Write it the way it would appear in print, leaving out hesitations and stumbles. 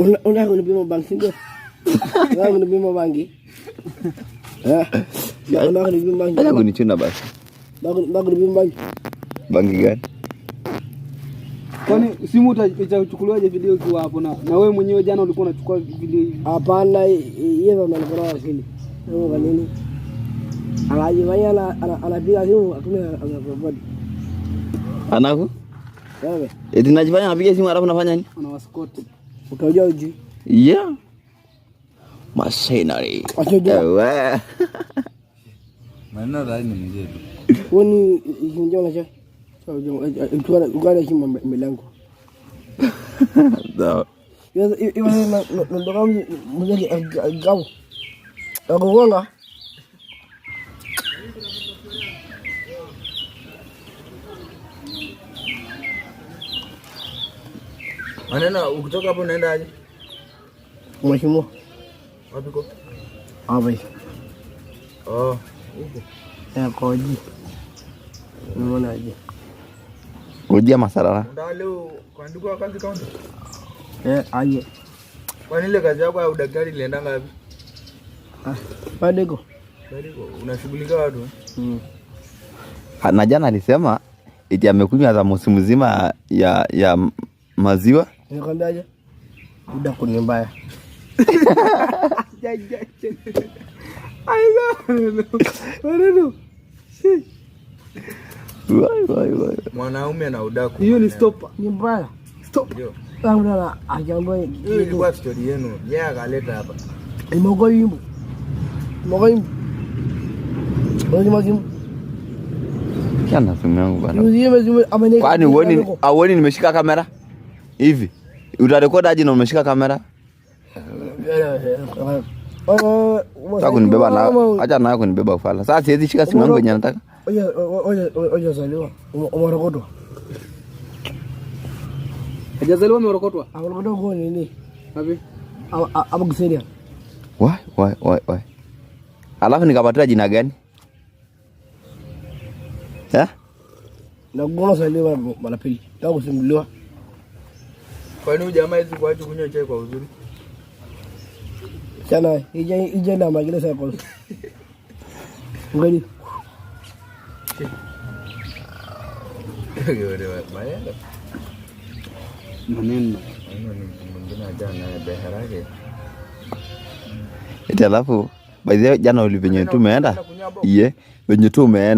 Unataka kunipima bangi ndio? Unataka kunipima bangi? Unataka kunipima bangi? Acha kunichuna basi. Unataka kunipima bangi? Bangi gani? Kwani simu utachukuliwaje video ukiwa hapo na wewe mwenyewe jana ulikuwa unachukua video hivi? Hapana, yeye ndo anakoroa akili. Kwa nini? Anajifanya anapiga simu atumia anarekodi. Anaku? Wewe. Eti najifanya anapiga simu alafu nafanya nini? Anawaskoti. Utajua uji. Yeah. Machinery. Achoja. Maneno radi ni mjetu. Woni injona cha. Sawa, ukana simu milango. Sawa. Iwa ndo kama mmoja gao. Agogonga. Maneno ukitoka hapo unaenda aje? Mheshimiwa. Wapi ko? Hapa. Oh, huko. Koji. Unaona aje? Ujia masarara. Ndio leo kuandikwa kazi kaunti. Aje. Kwa nini ile kazi yako ya udaktari ilienda ngapi? Badego. Badego, unashughulika watu? Na jana alisema eti amekunywa za mosi mzima ya maziwa. Nikwambiaje? Muda kuni mbaya. Maneno. Wai. Mwanaume na udaku. Hiyo ni stop. Ni mbaya. Stop. Ndio. Kama ajambo Hiyo ilikuwa story yenu. Yeye akaleta hapa. Imogoyimbo. Simu. Kiana simu yangu bana. Simu ameneka. Kwani uoni nimeshika kamera? Hivi. Utarekodi aje na umeshika kamera? Sasa kunibeba na acha nayo kunibeba ufala. Sasa siwezi shika simu yangu yenyewe nataka. Oje zaliwa. Umerokotwa. Hajazaliwa umerokotwa. Amerokotwa kwa nini? Wapi? Hapo kusaidia. Wai. Alafu nikapatia jina gani? Na gono zaliwa mara pili. Ndio kusimuliwa. Kwa nini jamaa hizi kuacha kunywa chai kwa uzuri? Sana ije na magile sasa kwa. Ngani? Maneno. Mwingine jana beharage. Eti alafu by the way jana ulivenye tumeenda. Iye, venye tumeenda.